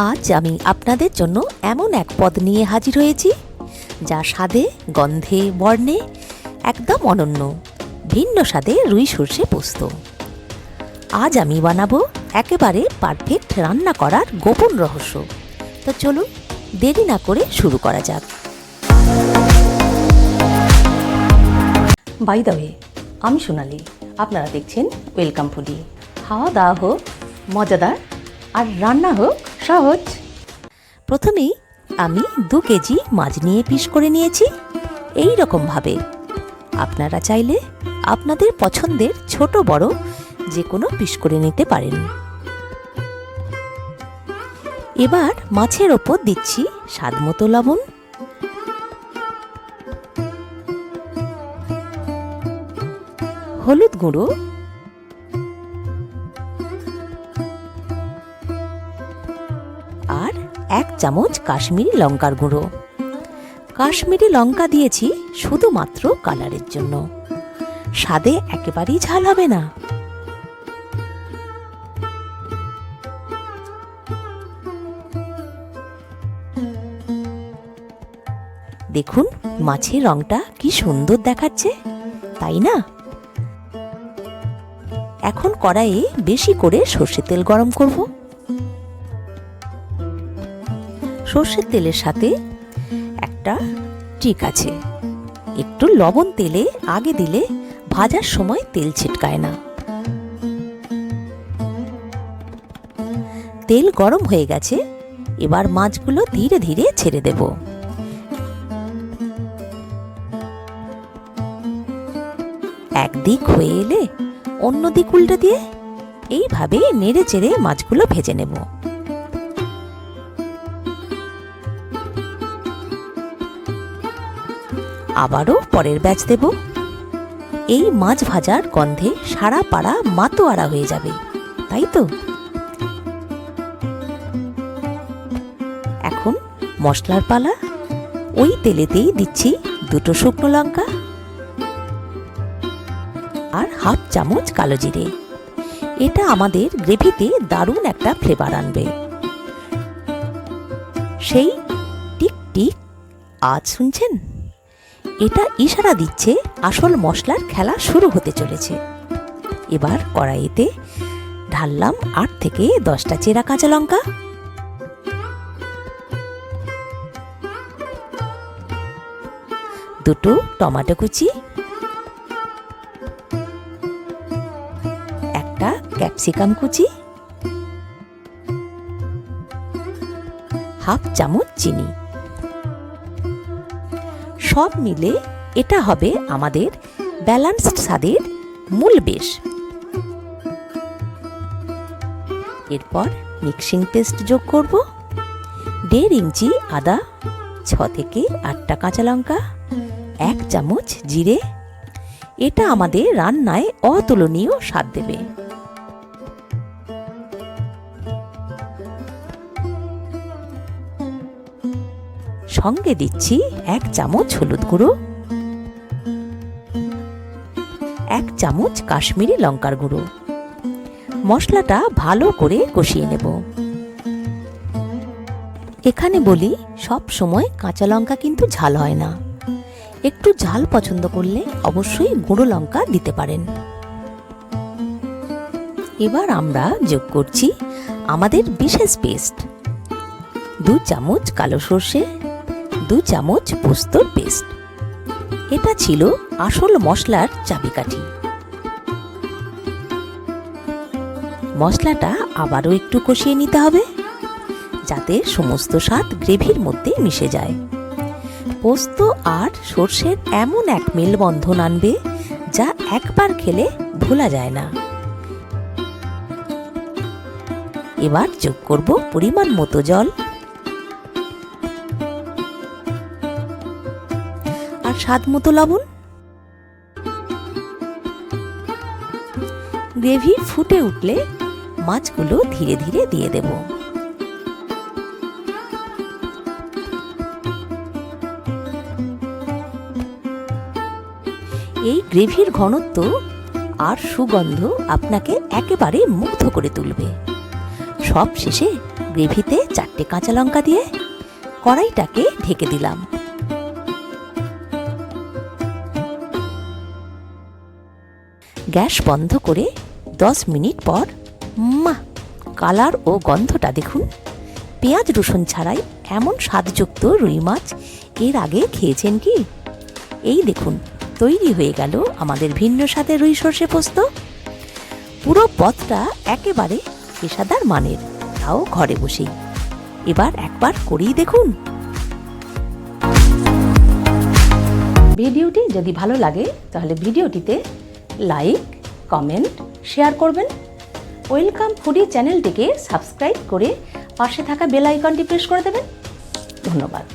আজ আমি আপনাদের জন্য এমন এক পদ নিয়ে হাজির হয়েছি যা স্বাদে, গন্ধে, বর্ণে একদম অনন্য, ভিন্ন স্বাদে রুই সর্ষে পোস্ত। আজ আমি বানাবো একেবারে পারফেক্ট রান্না করার গোপন রহস্য। তো চলুন দেরি না করে শুরু করা যাক। বাই দ্য ওয়ে, আমি সোনালি, আপনারা দেখছেন ওয়েলকাম ফুডি। খাওয়া দাওয়া হোক মজাদার আর রান্না হোক সহজ। প্রথমেই আমি 2 কেজি মাছ নিয়ে পিস করে নিয়েছি এই রকমভাবে। আপনারা চাইলে আপনাদের পছন্দের ছোট বড় যে কোনো পিস করে নিতে পারেন। এবার মাছের ওপর দিচ্ছি স্বাদমতো লবণ, হলুদ গুঁড়ো, আর 1 চামচ কাশ্মীরি লঙ্কার গুঁড়ো। কাশ্মীরি লঙ্কা দিয়েছি শুধুমাত্র কালারের জন্য, স্বাদে একেবারেই ঝাল হবে না। দেখুন মাছের রংটা কি সুন্দর দেখাচ্ছে, তাই না? এখন কড়াইয়ে বেশি করে সর্ষের তেল গরম করব। সর্ষের তেলের সাথে একটা ট্রিক আছে, একটু লবণ তেলে আগে দিলে ভাজার সময় তেল ছিটকায় না। তেল গরম হয়ে গেছে, এবার মাছগুলো ধীরে ধীরে ছেড়ে দেব। একদিক হয়ে এলে অন্য দিক উল্টে দিয়ে এইভাবে নেড়ে চেড়ে মাছগুলো ভেজে নেব। আবারও পরের ব্যাচ দেব। এই মাছ ভাজার গন্ধে সারা পাড়া মাতোয়ারা হয়ে যাবে, তাই তো? এখন মশলার পালা। ওই তেলেতেই দিচ্ছি 2 শুকনো লঙ্কা আর 1/2 চামচ কালো জিরে। এটা আমাদের গ্রেভিতে দারুণ একটা ফ্লেভার আনবে। সেই টিক টিক আওয়াজ শুনছেন? এটা ইশারা দিচ্ছে আসল মশলার খেলা শুরু হতে চলেছে। এবার কড়াইতে ঢাললাম 8 থেকে 10টা চেরা কাঁচা লঙ্কা, দুটো টমেটো কুচি, একটা ক্যাপসিকাম কুচি, 1/2 চামচ চিনি। সব মিলে এটা হবে আমাদের ব্যালেন্সড স্বাদের মূল বেশ। এরপর মিক্সিং পেস্ট যোগ করব। 1.5 ইঞ্চি আদা, 6 থেকে 8টা কাঁচা লঙ্কা, 1 চামচ জিরে। এটা আমাদের রান্নায় অতুলনীয় স্বাদ দেবে। সঙ্গে দিচ্ছি 1 চামচ হলুদ গুঁড়ো, 1 চামচ কাশ্মীরি লঙ্কার গুঁড়ো। মশলাটা ভালো করে কষিয়ে নেব। এখানে বলি, সব সময় কাঁচা লঙ্কা কিন্তু ঝাল হয় না। একটু ঝাল পছন্দ করলে অবশ্যই গুঁড়ো লঙ্কা দিতে পারেন। এবার আমরা যোগ করছি আমাদের বিশেষ পেস্ট। 2 চামচ কালো সর্ষে, 2 চামচ পোস্তর পেস্ট। এটা ছিল আসল মশলার চাবিকাঠি। মশলাটা আবারও একটু কষিয়ে নিতে হবে যাতে সমস্ত স্বাদ গ্রেভির মধ্যে মিশে যায়। পোস্ত আর সর্ষের এমন এক মেলবন্ধন আনবে যা একবার খেলে ভোলা যায় না। এবার যোগ করব পরিমাণ মতো জল আর স্বাদ মতো লবণ। গ্রেভি ফুটে উঠলে মাছগুলো ধীরে ধীরে দিয়ে দেব। এই গ্রেভির ঘনত্ব আর সুগন্ধ আপনাকে একেবারে মুগ্ধ করে তুলবে। সব শেষে গ্রেভিতে 4টে কাঁচা লঙ্কা দিয়ে কড়াইটাকে ঢেকে দিলাম। গ্যাস বন্ধ করে 10 মিনিট পর কালার ও গন্ধটা দেখুন। পেঁয়াজ রসুন ছাড়াই এমন স্বাদযুক্ত রুই মাছ এর আগে খেয়েছেন কি? এই দেখুন তৈরি হয়ে গেল আমাদের ভিন্ন স্বাদের রুই সর্ষে পোস্ত। পুরো পথটা একেবারে পেশাদার মানের, তাও ঘরে বসেই। এবার একবার করেই দেখুন। ভিডিওটি যদি ভালো লাগে তাহলে ভিডিওটিতে লাইক, কমেন্ট, শেয়ার করবেন। ওয়েলকাম ফুডি চ্যানেলটিকে সাবস্ক্রাইব করে পাশে থাকা বেল আইকনটি প্রেস করে দেবেন। ধন্যবাদ।